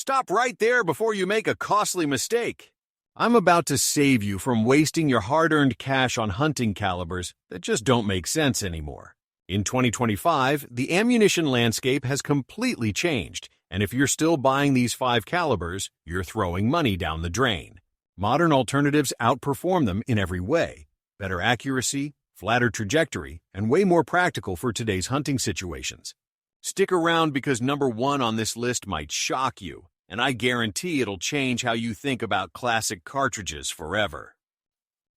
Stop right there before you make a costly mistake. I'm about to save you from wasting your hard-earned cash on hunting calibers that just don't make sense anymore. In 2025, the ammunition landscape has completely changed, and if you're still buying these 5 calibers, you're throwing money down the drain. Modern alternatives outperform them in every way. Better accuracy, flatter trajectory, and way more practical for today's hunting situations. Stick around because number 1 on this list might shock you, and I guarantee it'll change how you think about classic cartridges forever.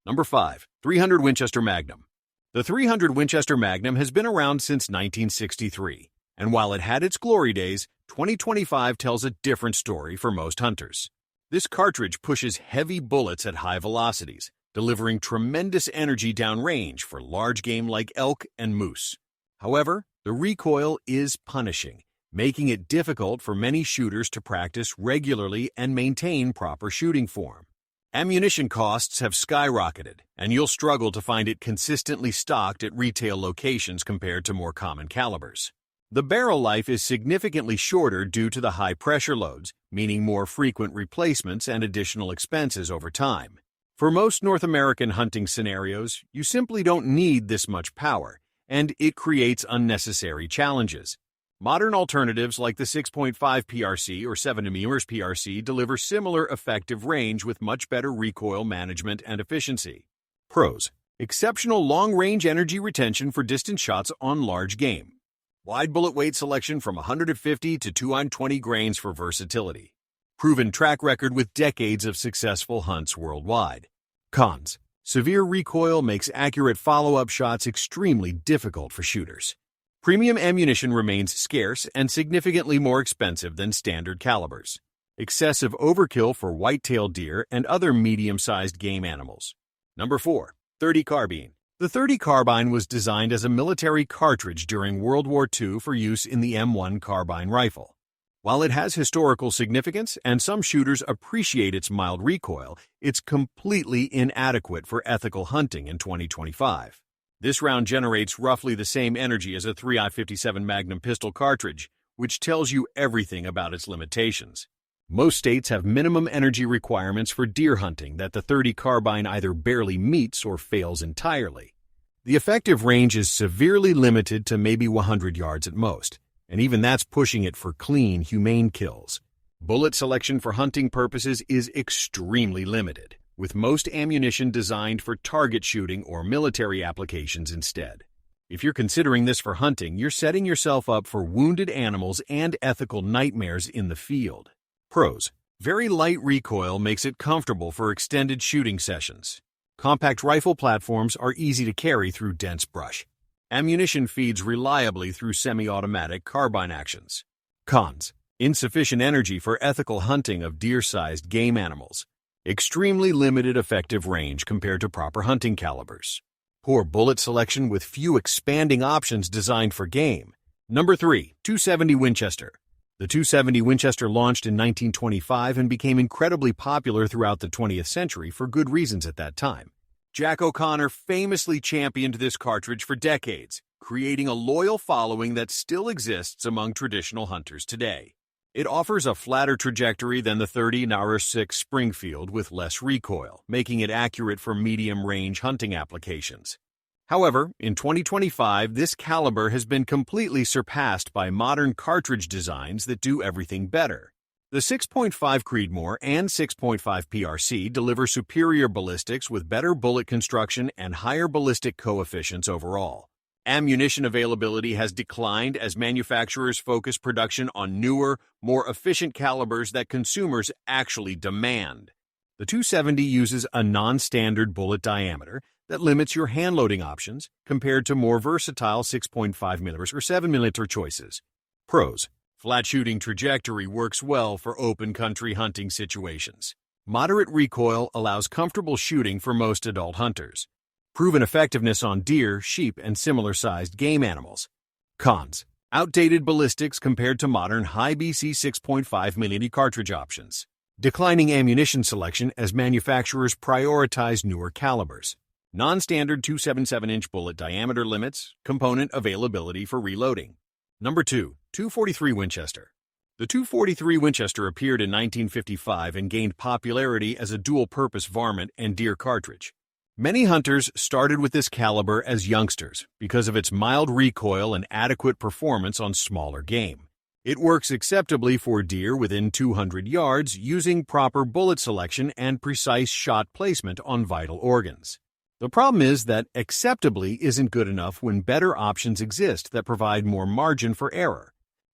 Number 5. 300 Winchester Magnum. The 300 Winchester Magnum has been around since 1963, and while it had its glory days, 2025 tells a different story for most hunters. This cartridge pushes heavy bullets at high velocities, delivering tremendous energy downrange for large game like elk and moose. However, the recoil is punishing, making it difficult for many shooters to practice regularly and maintain proper shooting form. Ammunition costs have skyrocketed, and you'll struggle to find it consistently stocked at retail locations compared to more common calibers. The barrel life is significantly shorter due to the high pressure loads, meaning more frequent replacements and additional expenses over time. For most North American hunting scenarios, you simply don't need this much power, and it creates unnecessary challenges. Modern alternatives like the 6.5 PRC or 7mm PRC deliver similar effective range with much better recoil management and efficiency. Pros: exceptional long-range energy retention for distance shots on large game. Wide bullet weight selection from 150 to 220 grains for versatility. Proven track record with decades of successful hunts worldwide. Cons: severe recoil makes accurate follow-up shots extremely difficult for shooters. Premium ammunition remains scarce and significantly more expensive than standard calibers. Excessive overkill for white-tailed deer and other medium-sized game animals. Number 4. 30 Carbine. The 30 Carbine was designed as a military cartridge during World War II for use in the M1 carbine rifle. While it has historical significance and some shooters appreciate its mild recoil, it's completely inadequate for ethical hunting in 2025. This round generates roughly the same energy as a 357 Magnum pistol cartridge, which tells you everything about its limitations. Most states have minimum energy requirements for deer hunting that the 30 Carbine either barely meets or fails entirely. The effective range is severely limited to maybe 100 yards at most, and even that's pushing it for clean, humane kills. Bullet selection for hunting purposes is extremely limited, with most ammunition designed for target shooting or military applications instead. If you're considering this for hunting, you're setting yourself up for wounded animals and ethical nightmares in the field. Pros: very light recoil makes it comfortable for extended shooting sessions. Compact rifle platforms are easy to carry through dense brush. Ammunition feeds reliably through semi-automatic carbine actions. Cons: insufficient energy for ethical hunting of deer-sized game animals. Extremely limited effective range compared to proper hunting calibers. Poor bullet selection with few expanding options designed for game. Number 3. 270 Winchester. The 270 Winchester launched in 1925 and became incredibly popular throughout the 20th century for good reasons at that time. Jack O'Connor famously championed this cartridge for decades, creating a loyal following that still exists among traditional hunters today. It offers a flatter trajectory than the 30 NR6 Springfield with less recoil, making it accurate for medium-range hunting applications. However, in 2025, this caliber has been completely surpassed by modern cartridge designs that do everything better. The 6.5 Creedmoor and 6.5 PRC deliver superior ballistics with better bullet construction and higher ballistic coefficients overall. Ammunition availability has declined as manufacturers focus production on newer, more efficient calibers that consumers actually demand. The 270 uses a non-standard bullet diameter that limits your hand-loading options compared to more versatile 6.5mm or 7mm choices. Pros: flat shooting trajectory works well for open country hunting situations. Moderate recoil allows comfortable shooting for most adult hunters. Proven effectiveness on deer, sheep, and similar-sized game animals. Cons: outdated ballistics compared to modern high BC 6.5mm cartridge options. Declining ammunition selection as manufacturers prioritize newer calibers. Non-standard 277-inch bullet diameter limits, component availability for reloading. Number 2. 243 Winchester. The 243 Winchester appeared in 1955 and gained popularity as a dual-purpose varmint and deer cartridge. Many hunters started with this caliber as youngsters because of its mild recoil and adequate performance on smaller game. It works acceptably for deer within 200 yards using proper bullet selection and precise shot placement on vital organs. The problem is that acceptably isn't good enough when better options exist that provide more margin for error.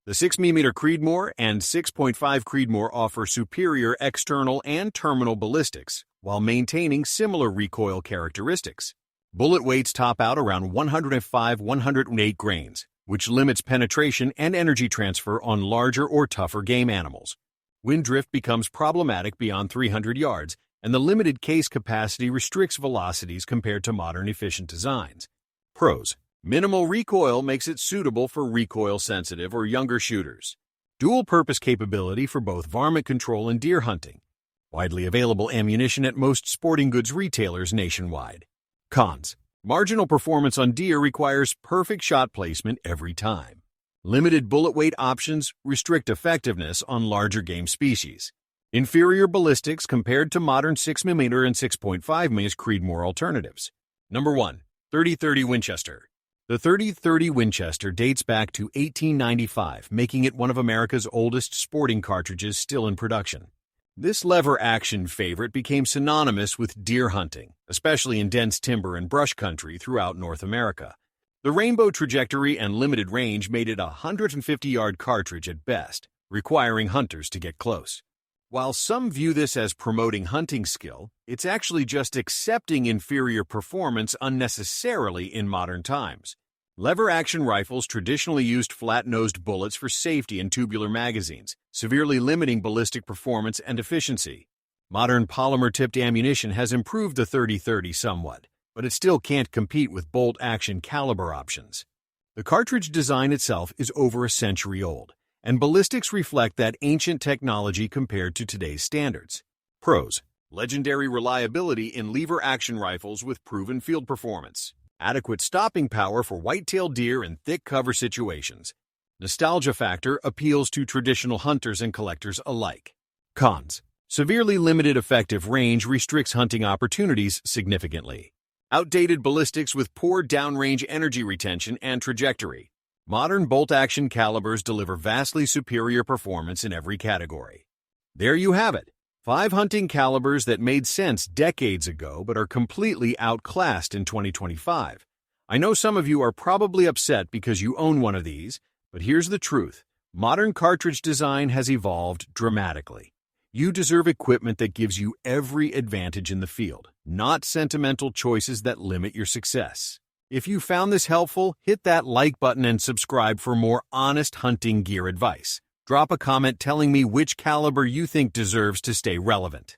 The 6mm Creedmoor and 6.5 Creedmoor offer superior external and terminal ballistics while maintaining similar recoil characteristics. Bullet weights top out around 105-108 grains, which limits penetration and energy transfer on larger or tougher game animals. Wind drift becomes problematic beyond 300 yards, and the limited case capacity restricts velocities compared to modern efficient designs. Pros: minimal recoil makes it suitable for recoil-sensitive or younger shooters. Dual-purpose capability for both varmint control and deer hunting. Widely available ammunition at most sporting goods retailers nationwide. Cons: marginal performance on deer requires perfect shot placement every time. Limited bullet weight options restrict effectiveness on larger game species. Inferior ballistics compared to modern 6mm and 6.5mm Creedmoor alternatives. Number 1. 30-30 Winchester. The 30-30 Winchester dates back to 1895, making it one of America's oldest sporting cartridges still in production. This lever-action favorite became synonymous with deer hunting, especially in dense timber and brush country throughout North America. The rainbow trajectory and limited range made it a 150-yard cartridge at best, requiring hunters to get close. While some view this as promoting hunting skill, it's actually just accepting inferior performance unnecessarily in modern times. Lever-action rifles traditionally used flat-nosed bullets for safety in tubular magazines, severely limiting ballistic performance and efficiency. Modern polymer-tipped ammunition has improved the 30-30 somewhat, but it still can't compete with bolt-action caliber options. The cartridge design itself is over a century old, and ballistics reflect that ancient technology compared to today's standards. Pros: legendary reliability in lever-action rifles with proven field performance. Adequate stopping power for white-tailed deer in thick cover situations. Nostalgia factor appeals to traditional hunters and collectors alike. Cons: severely limited effective range restricts hunting opportunities significantly. Outdated ballistics with poor downrange energy retention and trajectory. Modern bolt-action calibers deliver vastly superior performance in every category. There you have it. 5 hunting calibers that made sense decades ago but are completely outclassed in 2025. I know some of you are probably upset because you own one of these, but here's the truth. Modern cartridge design has evolved dramatically. You deserve equipment that gives you every advantage in the field, not sentimental choices that limit your success. If you found this helpful, hit that like button and subscribe for more honest hunting gear advice. Drop a comment telling me which caliber you think deserves to stay relevant.